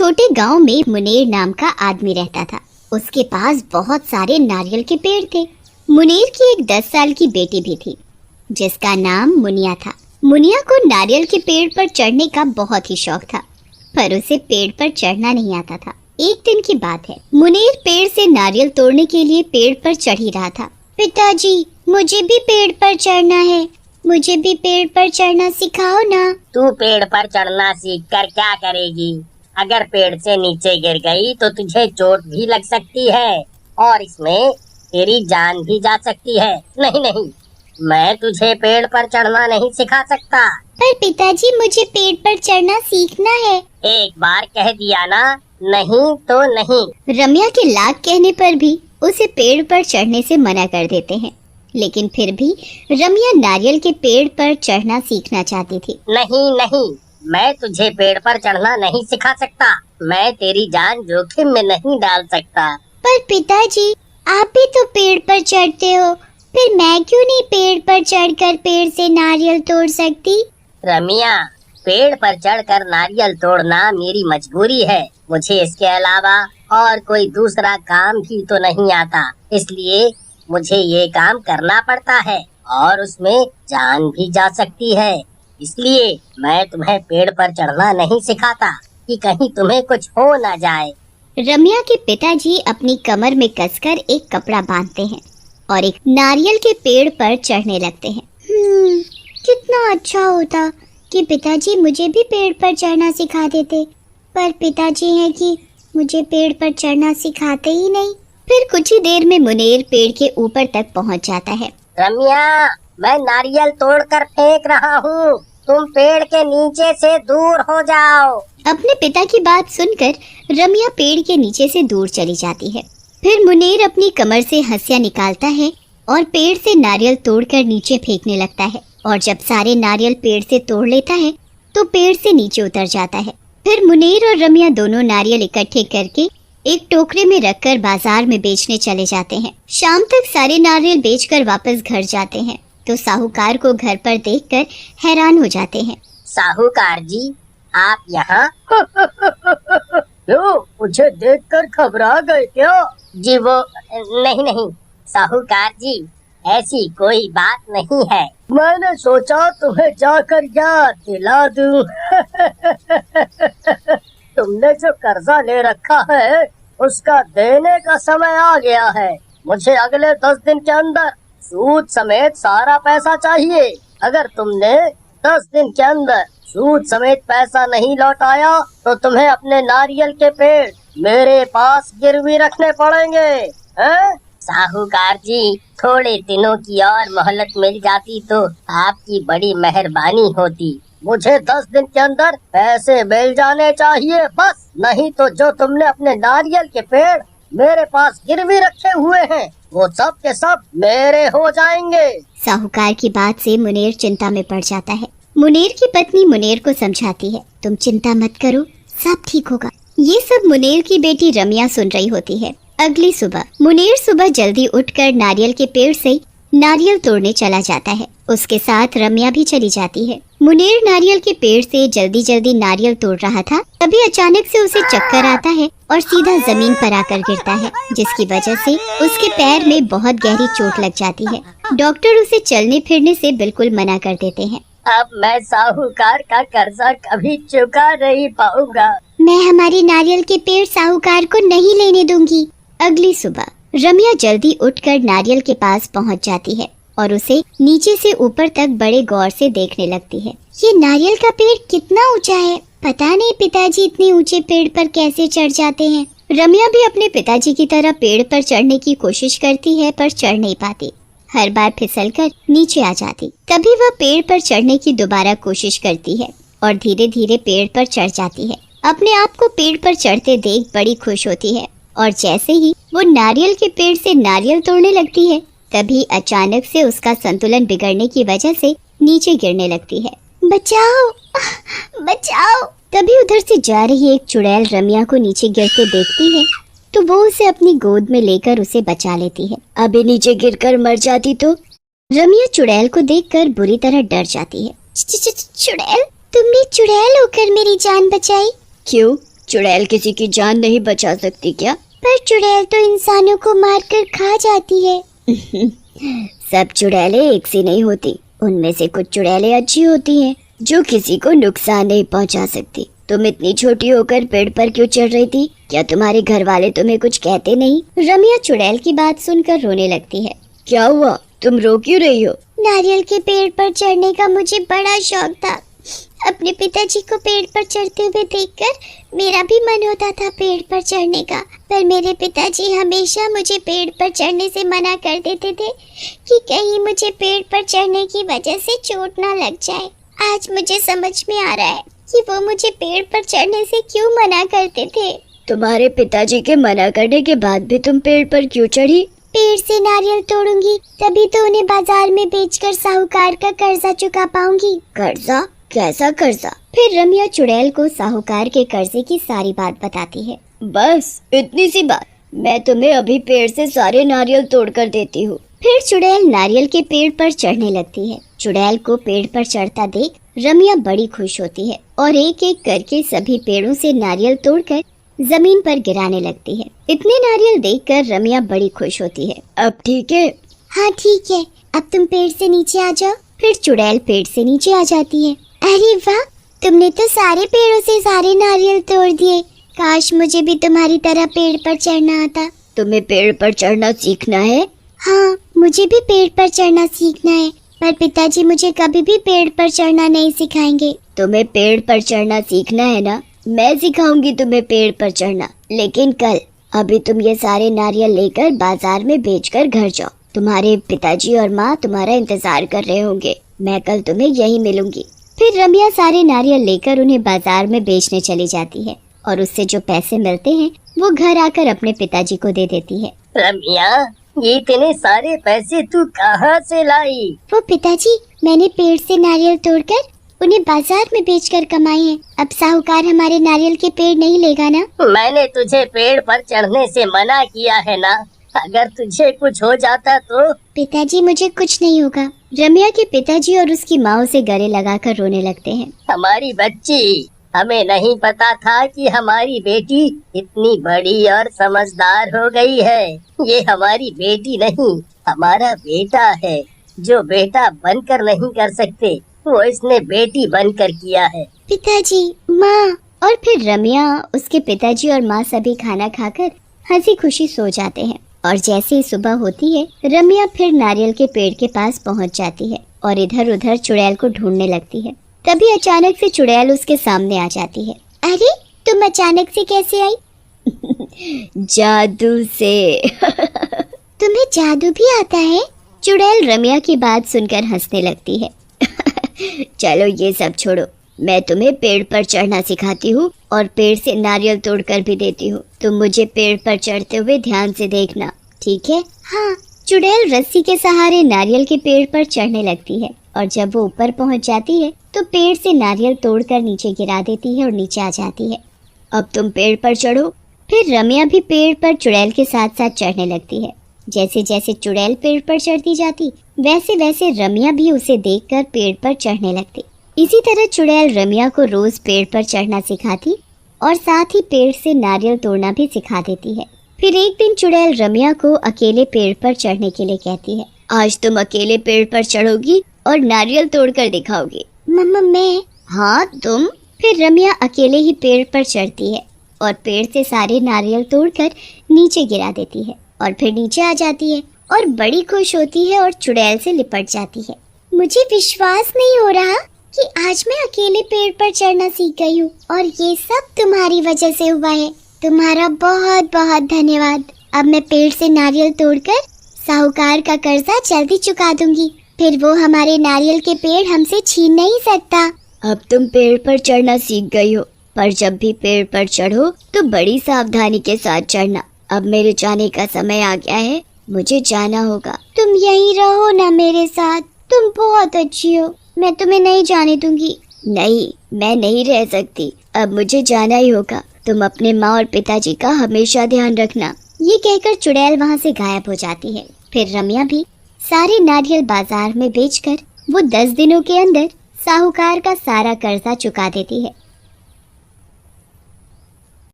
छोटे गांव में मुनेर नाम का आदमी रहता था। उसके पास बहुत सारे नारियल के पेड़ थे। मुनेर की एक 10 साल की बेटी भी थी जिसका नाम मुनिया था। मुनिया को नारियल के पेड़ पर चढ़ने का बहुत ही शौक था, पर उसे पेड़ पर चढ़ना नहीं आता था। एक दिन की बात है, मुनेर पेड़ से नारियल तोड़ने के लिए पेड़ पर चढ़ ही रहा था। पिताजी, मुझे भी पेड़ पर चढ़ना है, मुझे भी पेड़ पर चढ़ना सिखाओ ना। तू पेड़ पर चढ़ना सीख कर क्या करेगी? अगर पेड़ से नीचे गिर गई तो तुझे चोट भी लग सकती है और इसमें तेरी जान भी जा सकती है। नहीं नहीं, मैं तुझे पेड़ पर चढ़ना नहीं सिखा सकता। पर पिताजी, मुझे पेड़ पर चढ़ना सीखना है। एक बार कह दिया ना, नहीं तो नहीं। रम्या के लाख कहने पर भी उसे पेड़ पर चढ़ने से मना कर देते हैं, लेकिन फिर भी रम्या नारियल के पेड़ पर चढ़ना सीखना चाहती थी। नहीं नहीं, मैं तुझे पेड़ पर चढ़ना नहीं सिखा सकता। मैं तेरी जान जोखिम में नहीं डाल सकता। पर पिताजी, आप भी तो पेड़ पर चढ़ते हो, फिर मैं क्यों नहीं पेड़ पर चढ़कर पेड़ से नारियल तोड़ सकती? रमिया, पेड़ पर चढ़कर नारियल तोड़ना मेरी मजबूरी है। मुझे इसके अलावा और कोई दूसरा काम भी तो नहीं आता, इसलिए मुझे ये काम करना पड़ता है और उसमें जान भी जा सकती है। इसलिए मैं तुम्हें पेड़ पर चढ़ना नहीं सिखाता कि कहीं तुम्हें कुछ हो ना जाए। रम्या के पिताजी अपनी कमर में कसकर एक कपड़ा बांधते हैं और एक नारियल के पेड़ पर चढ़ने लगते हैं। कितना अच्छा होता कि पिताजी मुझे भी पेड़ पर चढ़ना सिखा देते, पर पिताजी हैं कि मुझे पेड़ पर चढ़ना सिखाते ही नहीं। फिर कुछ ही देर में मुनेर पेड़ के ऊपर तक पहुंच जाता है। रम्या, मैं नारियल तोड़कर फेंक रहा हूँ, तुम पेड़ के नीचे से दूर हो जाओ। अपने पिता की बात सुनकर रम्या पेड़ के नीचे से दूर चली जाती है। फिर मुनेर अपनी कमर से हंसिया निकालता है और पेड़ से नारियल तोड़कर नीचे फेंकने लगता है, और जब सारे नारियल पेड़ से तोड़ लेता है तो पेड़ से नीचे उतर जाता है। फिर मुनेर और रम्या दोनों नारियल इकट्ठे करके एक टोकरे में रखकर बाजार में बेचने चले जाते हैं। शाम तक सारे नारियल बेचकर वापस घर जाते हैं तो साहूकार को घर पर देखकर हैरान हो जाते हैं। साहूकार जी, आप यहाँ? क्यों, मुझे देखकर घबरा गए क्या? जी वो नहीं नहीं साहूकार जी, ऐसी कोई बात नहीं है। मैंने सोचा तुम्हें जाकर याद दिला दूं। तुमने जो कर्जा ले रखा है उसका देने का समय आ गया है। मुझे अगले 10 दिन के अंदर सूद समेत सारा पैसा चाहिए। अगर तुमने 10 दिन के अंदर सूद समेत पैसा नहीं लौटाया तो तुम्हें अपने नारियल के पेड़ मेरे पास गिरवी रखने पड़ेंगे। हैं? साहूकार जी, थोड़े दिनों की और मोहलत मिल जाती तो आपकी बड़ी मेहरबानी होती। मुझे 10 दिन के अंदर पैसे मिल जाने चाहिए बस, नहीं तो जो तुमने अपने नारियल के पेड़ मेरे पास गिरवी रखे हुए हैं वो सब के सब मेरे हो जाएंगे। साहूकार की बात से मुनेर चिंता में पड़ जाता है। मुनेर की पत्नी मुनेर को समझाती है, तुम चिंता मत करो, सब ठीक होगा। ये सब मुनेर की बेटी रम्या सुन रही होती है। अगली सुबह मुनेर सुबह जल्दी उठकर नारियल के पेड़ से नारियल तोड़ने चला जाता है। उसके साथ रम्या भी चली जाती है। मुनेर नारियल के पेड़ से जल्दी जल्दी नारियल तोड़ रहा था, तभी अचानक से उसे चक्कर आता है और सीधा जमीन पर आकर गिरता है, जिसकी वजह से उसके पैर में बहुत गहरी चोट लग जाती है। डॉक्टर उसे चलने फिरने से बिल्कुल मना कर देते हैं। अब मैं साहूकार का कर्जा कभी चुका नहीं पाऊंगा। मैं हमारे नारियल के पेड़ साहूकार को नहीं लेने दूंगी। अगली सुबह रम्या जल्दी उठकर नारियल के पास पहुंच जाती है और उसे नीचे से ऊपर तक बड़े गौर से देखने लगती है। ये नारियल का पेड़ कितना ऊंचा है, पता नहीं पिताजी इतने ऊंचे पेड़ पर कैसे चढ़ जाते हैं। रम्या भी अपने पिताजी की तरह पेड़ पर चढ़ने की कोशिश करती है, पर चढ़ नहीं पाती। हर बार फिसलकर नीचे आ जाती। तभी वह पेड़ पर चढ़ने की दोबारा कोशिश करती है और धीरे धीरे पेड़ पर चढ़ जाती है। अपने आप को पेड़ पर चढ़ते देख बड़ी खुश होती है और जैसे ही वो नारियल के पेड़ से नारियल तोड़ने लगती है, तभी अचानक से उसका संतुलन बिगड़ने की वजह से नीचे गिरने लगती है। बचाओ, बचाओ! तभी उधर से जा रही एक चुड़ैल रम्या को नीचे गिरते देखती है तो वो उसे अपनी गोद में लेकर उसे बचा लेती है। अभी नीचे गिरकर मर जाती तो? रम्या चुड़ैल को देखकर बुरी तरह डर जाती है। चुड़ैल, तुमने चुड़ैल होकर मेरी जान बचाई? क्यों, चुड़ैल किसी की जान नहीं बचा सकती क्या? पर चुड़ैल तो इंसानों को मारकर खा जाती है। सब चुड़ैलें एक सी नहीं होती, उनमें से कुछ चुड़ैलें अच्छी होती हैं जो किसी को नुकसान नहीं पहुंचा सकती। तुम इतनी छोटी होकर पेड़ पर क्यों चढ़ रही थी? क्या तुम्हारे घर वाले तुम्हें कुछ कहते नहीं? रम्या चुड़ैल की बात सुनकर रोने लगती है। क्या हुआ, तुम रो क्यों रही हो? नारियल के पेड़ पर चढ़ने का मुझे बड़ा शौक था। अपने पिताजी को पेड़ पर चढ़ते हुए देखकर मेरा भी मन होता था पेड़ पर चढ़ने का, पर मेरे पिताजी हमेशा मुझे पेड़ पर चढ़ने से मना कर देते थे कि कहीं मुझे पेड़ पर चढ़ने की वजह से चोट ना लग जाए। आज मुझे समझ में आ रहा है कि वो मुझे पेड़ पर चढ़ने से क्यों मना करते थे। तुम्हारे पिताजी के मना करने के बाद भी तुम पेड़ पर क्यों चढ़ी? पेड़ से नारियल तोड़ूंगी तभी तो उन्हें बाजार में बेचकर साहूकार का कर्जा चुका पाऊंगी। कर्जा? कैसा कर्जा? फिर रम्या चुड़ैल को साहूकार के कर्जे की सारी बात बताती है। बस इतनी सी बात? मैं तुम्हें अभी पेड़ से सारे नारियल तोड़ कर देती हूँ। फिर चुड़ैल नारियल के पेड़ पर चढ़ने लगती है। चुड़ैल को पेड़ पर चढ़ता देख रम्या बड़ी खुश होती है और एक एक करके सभी पेड़ों से नारियल तोड़कर जमीन पर गिराने लगती है। इतने नारियल देखकर रम्या बड़ी खुश होती है। अब ठीक है? हाँ ठीक है, अब तुम पेड़ से नीचे आ जाओ। फिर चुड़ैल पेड़ से नीचे आ जाती है। अरे वाह, तुमने तो सारे पेड़ों से सारे नारियल तोड़ दिए। काश मुझे भी तुम्हारी तरह पेड़ पर चढ़ना आता। तुम्हें पेड़ पर चढ़ना सीखना है? हाँ, मुझे भी पेड़ पर चढ़ना सीखना है, पर पिताजी मुझे कभी भी पेड़ पर चढ़ना नहीं सिखाएंगे। तुम्हें पेड़ पर चढ़ना सीखना है ना? मैं सिखाऊंगी तुम्हें पेड़ पर चढ़ना, लेकिन कल। अभी तुम ये सारे नारियल लेकर बाजार में बेचकर घर जाओ। तुम्हारे पिताजी और माँ तुम्हारा इंतजार कर रहे होंगे। मैं कल तुम्हें यहीं मिलूंगी। फिर रम्या सारे नारियल लेकर उन्हें बाजार में बेचने चली जाती है और उससे जो पैसे मिलते हैं वो घर आकर अपने पिताजी को दे देती है। रम्या, ये इतने सारे पैसे तू कहाँ से लाई? वो पिताजी, मैंने पेड़ से नारियल तोड़कर उन्हें बाजार में बेचकर कमाए हैं। अब साहूकार हमारे नारियल के पेड़ नहीं लेगा ना? मैंने तुझे पेड़ पर चढ़ने से मना किया है ना? अगर तुझे कुछ हो जाता तो? पिताजी, मुझे कुछ नहीं होगा। रम्या के पिताजी और उसकी माँ उसे गले लगाकर रोने लगते हैं। हमारी बच्ची, हमें नहीं पता था कि हमारी बेटी इतनी बड़ी और समझदार हो गई है। ये हमारी बेटी नहीं, हमारा बेटा है। जो बेटा बनकर नहीं कर सकते वो इसने बेटी बनकर किया है। पिताजी, माँ और फिर रम्या, उसके पिताजी और माँ सभी खाना खाकर हंसी खुशी सो जाते हैं। और जैसे ही सुबह होती है, रम्या फिर नारियल के पेड़ के पास पहुँच जाती है और इधर उधर चुड़ैल को ढूंढने लगती है। तभी अचानक से चुड़ैल उसके सामने आ जाती है। अरे, तुम अचानक से कैसे आई? जादू से। तुम्हें जादू भी आता है? चुड़ैल रम्या की बात सुनकर हंसने लगती है। चलो ये सब छोड़ो, मैं तुम्हें पेड़ पर चढ़ना सिखाती हूँ और पेड़ से नारियल तोड़कर भी देती हूँ। तुम मुझे पेड़ पर चढ़ते हुए ध्यान से देखना, ठीक है? हाँ। चुड़ैल रस्सी के सहारे नारियल के पेड़ पर चढ़ने लगती है और जब वो ऊपर पहुँच जाती है तो पेड़ से नारियल तोड़कर नीचे गिरा देती है और नीचे आ जाती है। अब तुम पेड़ पर चढ़ो। फिर रम्या भी पेड़ पर चुड़ैल के साथ साथ चढ़ने लगती है। जैसे जैसे चुड़ैल पेड़ पर चढ़ती जाती, वैसे वैसे रम्या भी उसे देखकर पेड़ पर चढ़ने लगती। इसी तरह चुड़ैल रम्या को रोज पेड़ पर चढ़ना सिखाती और साथ ही पेड़ से नारियल तोड़ना भी सिखा देती है। फिर एक दिन चुड़ैल रम्या को अकेले पेड़ पर चढ़ने के लिए कहती है। आज तुम अकेले पेड़ पर चढ़ोगी और नारियल तोड़कर दिखाओगी। मम्मा, मैं? हाँ, तुम। फिर रम्या अकेले ही पेड़ पर चढ़ती है और पेड़ से सारे नारियल तोड़कर नीचे गिरा देती है और फिर नीचे आ जाती है और बड़ी खुश होती है और चुड़ैल से लिपट जाती है। मुझे विश्वास नहीं हो रहा कि आज मैं अकेले पेड़ पर चढ़ना सीख गई हूँ और ये सब तुम्हारी वजह से हुआ है। तुम्हारा बहुत बहुत धन्यवाद। अब मैं पेड़ से नारियल तोड़कर साहूकार का कर्जा जल्दी चुका दूंगी। फिर वो हमारे नारियल के पेड़ हमसे छीन नहीं सकता। अब तुम पेड़ पर चढ़ना सीख गई हो, पर जब भी पेड़ पर चढ़ो तो बड़ी सावधानी के साथ चढ़ना। अब मेरे जाने का समय आ गया है, मुझे जाना होगा। तुम यहीं रहो ना मेरे साथ, तुम बहुत अच्छी हो, मैं तुम्हें नहीं जाने दूंगी। नहीं, मैं नहीं रह सकती, अब मुझे जाना ही होगा। तुम अपने माँ और पिताजी का हमेशा ध्यान रखना। ये कहकर चुड़ैल वहाँ से गायब हो जाती है। फिर रम्या भी सारे नारियल बाजार में बेचकर वो 10 दिनों के अंदर साहूकार का सारा कर्जा चुका देती है